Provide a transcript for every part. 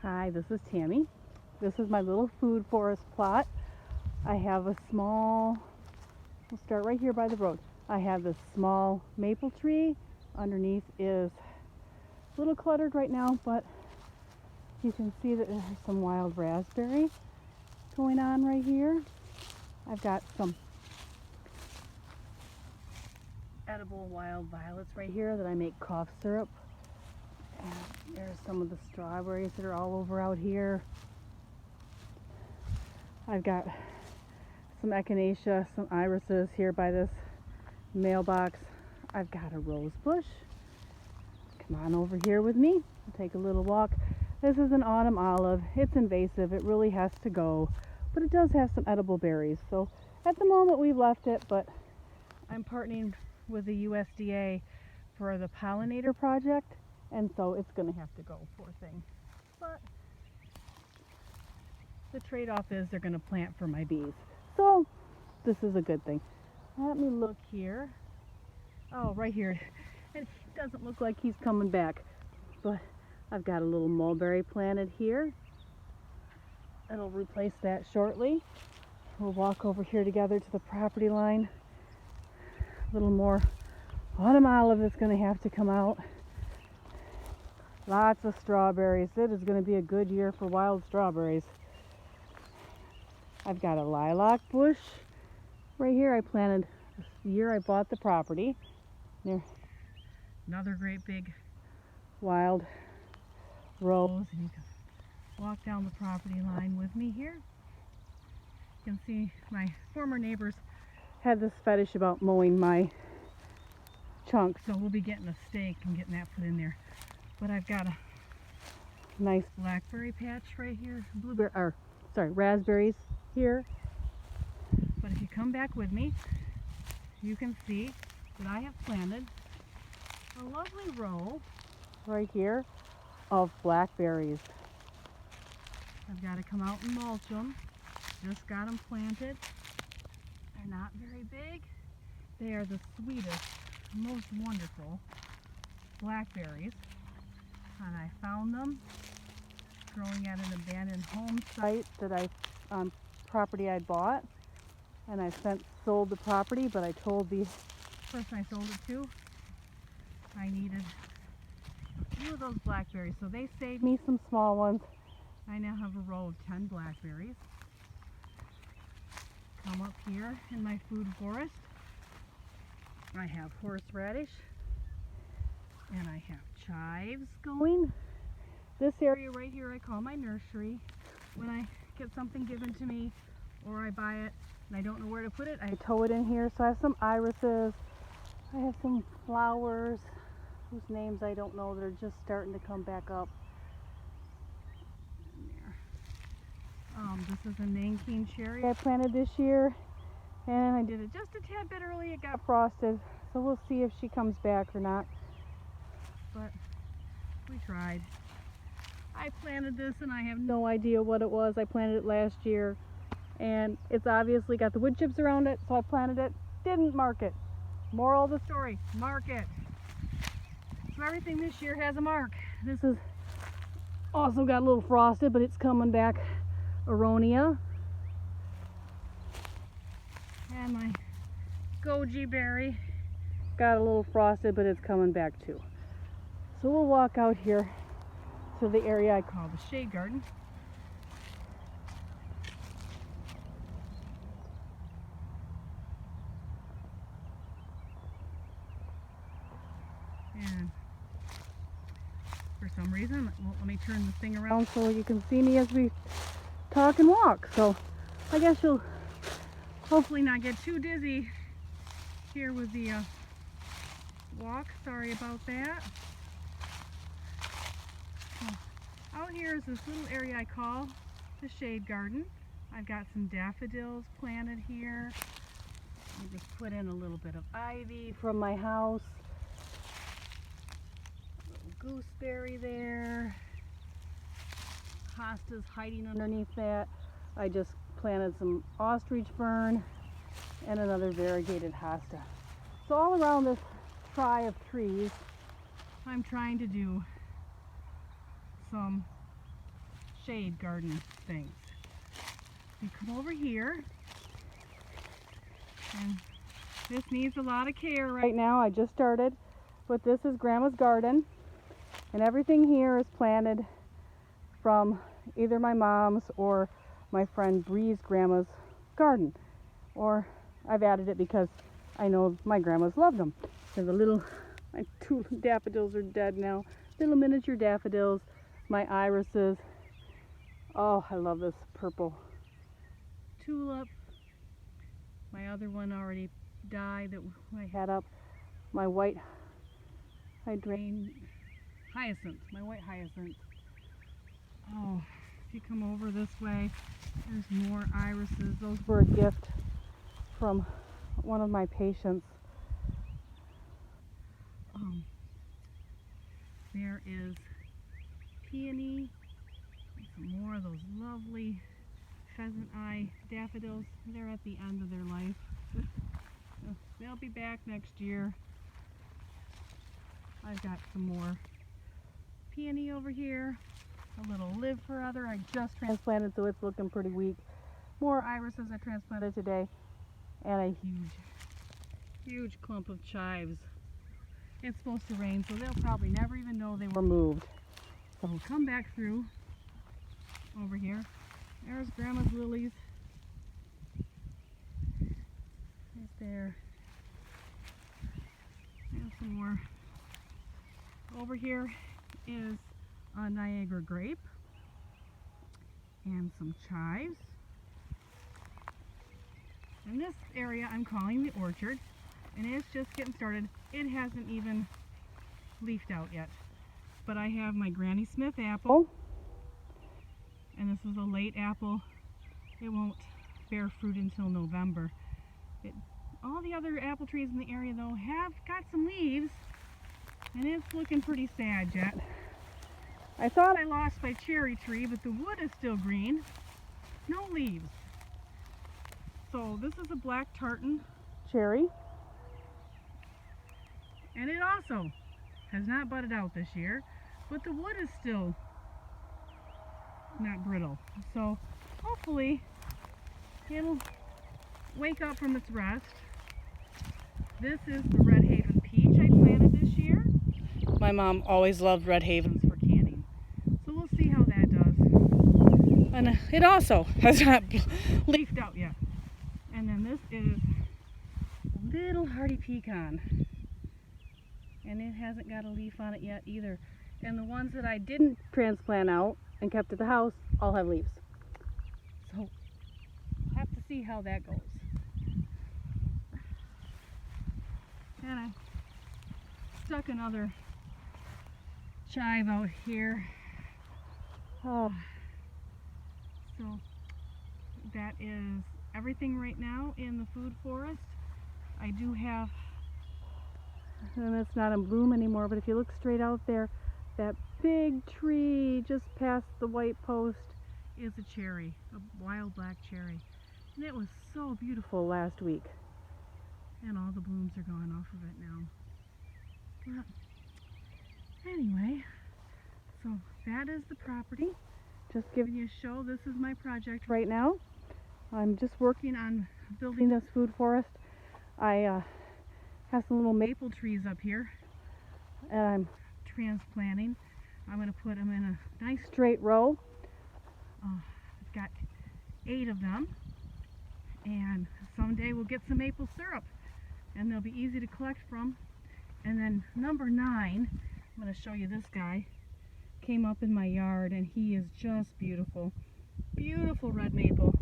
Hi, this is Tammy. This is my little food forest plot. I have a small, we'll start right here by the road. I have this small maple tree. Underneath is a little cluttered right now, but you can see that there's some wild raspberry going on right here. I've got some edible wild violets right here that I make cough syrup. And there's some of the strawberries that are all over out here. I've got some echinacea, some irises here by this mailbox. I've got a rose bush. Come on over here with me. We'll take a little walk. This is an autumn olive. It's invasive. It really has to go. But it does have some edible berries. So at the moment we've left it, but I'm partnering with the USDA for the pollinator project. And so it's going to have to go, poor thing. But the trade-off is they're going to plant for my bees. So this is a good thing. Let me look here. Oh, right here. It doesn't look like he's coming back. But I've got a little mulberry planted here. It'll replace that shortly. We'll walk over here together to the property line. A little more autumn olive is going to have to come out. Lots of strawberries. It is going to be a good year for wild strawberries. I've got a lilac bush right here. I planted the year I bought the property. There, another great big wild rose. And you can walk down the property line with me here. You can see my former neighbors had this fetish about mowing my chunk, so we'll be getting a stake and getting that put in there. But I've got a nice blackberry patch right here, raspberries here. But if you come back with me, you can see that I have planted a lovely row right here of blackberries. I've got to come out and mulch them. Just got them planted. They're not very big. They are the sweetest, most wonderful blackberries. And I found them growing at an abandoned home site that property I bought. And I sold the property, but I told the person I sold it to I needed a few of those blackberries. So they saved me some small ones. I now have a row of 10 blackberries. Come up here in my food forest. I have horseradish. And I have chives going. This area right here I call my nursery. When I get something given to me or I buy it and I don't know where to put it, I tow it in here. So I have some irises. I have some flowers whose names I don't know that are just starting to come back up. This is a Nanking cherry I planted this year. And I did it just a tad bit early. It got frosted. So we'll see if she comes back or not. But we tried. I planted this and I have no idea what it was. I planted it last year and it's obviously got the wood chips around it, so I planted it, didn't mark it. Moral of the story, mark it. So everything this year has a mark. This is also got a little frosted, but it's coming back. Aronia. And my goji berry got a little frosted, but it's coming back too. So we'll walk out here to the area I call the shade garden. And for some reason, well, let me turn the thing around so you can see me as we talk and walk. So I guess you'll hopefully not get too dizzy here with the walk. Sorry about that. Out here is this little area I call the shade garden. I've got some daffodils planted here. I just put in a little bit of ivy from my house. A little gooseberry there. Hosta's hiding underneath that. I just planted some ostrich fern and another variegated hosta. So all around this try of trees, I'm trying to do some shade garden things. You come over here, and this needs a lot of care right now. I just started, but this is Grandma's garden, and everything here is planted from either my mom's or my friend Bree's grandma's garden, or I've added it because I know my grandmas loved them. So my 2 daffodils are dead now. Little miniature daffodils, my irises. Oh, I love this purple tulip. My other one already died that I had up. My white hyacinth, my white hyacinth. Oh, if you come over this way, there's more irises. Those were a gift from one of my patients. There is peony, and some more of those lovely pheasant eye daffodils. They're at the end of their life. They'll be back next year. I've got some more peony over here. A little live forever. I just transplanted, so it's looking pretty weak. More irises I transplanted today, and a huge clump of chives. It's supposed to rain, so they'll probably never even know they were moved. So we'll come back through over here. There's Grandma's lilies. Right there. And some more. Over here is a Niagara grape and some chives. And this area I'm calling the orchard, and it's just getting started. It hasn't even leafed out yet. But I have my Granny Smith apple, and this is a late apple. It won't bear fruit until November. All the other apple trees in the area though have got some leaves, and it's looking pretty sad yet. I thought I lost my cherry tree, but the wood is still green. No leaves. So this is a black tartan cherry. And it also has not budded out this year, but the wood is still not brittle. So hopefully it'll wake up from its rest. This is the Red Haven peach I planted this year. My mom always loved Red Havens for canning. So we'll see how that does. And it also has not leafed out yet. And then this is a little hardy pecan. And it hasn't got a leaf on it yet either. And the ones that I didn't transplant out and kept at the house all have leaves. So we'll have to see how that goes. And I stuck another chive out here. Oh, so that is everything right now in the food forest. I do have, and it's not in bloom anymore, but if you look straight out there, that big tree just past the white post is a cherry, a wild black cherry. And it was so beautiful last week. And all the blooms are gone off of it now. But anyway, so that is the property. Just giving you a show. This is my project right now. I'm just working on building this food forest. I have some little maple trees up here, and I'm transplanting. I'm going to put them in a nice straight row. I've got 8 of them, and someday we'll get some maple syrup, and they'll be easy to collect from. And then number 9, I'm going to show you this guy, came up in my yard, and he is just beautiful. Beautiful red maple.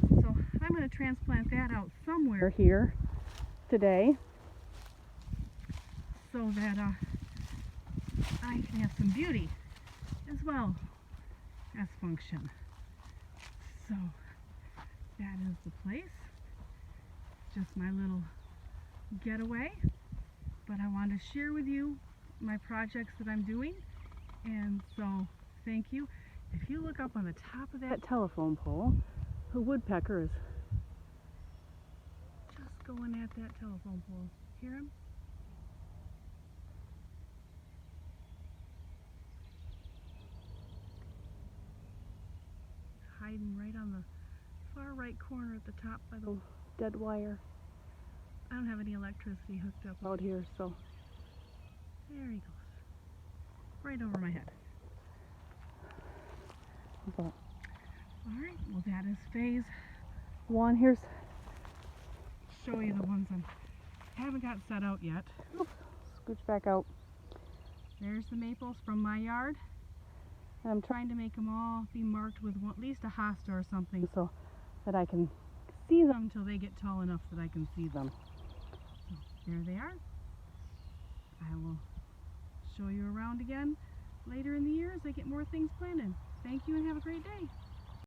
So I'm going to transplant that out somewhere here today, so that I can have some beauty as well as function. So that is the place. Just my little getaway, but I want to share with you my projects that I'm doing, and so thank you. If you look up on the top of that telephone pole, a woodpecker is just going at that telephone pole. Hear him? hiding right on the far right corner at the top by the dead wire. I don't have any electricity hooked up out here, so there he goes. Right over my head. Alright, well that is phase one. Here's, show you the ones I haven't got set out yet. Oops, scooch back out. There's the maples from my yard. And I'm trying to make them all be marked with at least a hosta or something so that I can see them until they get tall enough that I can see them. So there they are. I will show you around again later in the year as I get more things planted. Thank you and have a great day.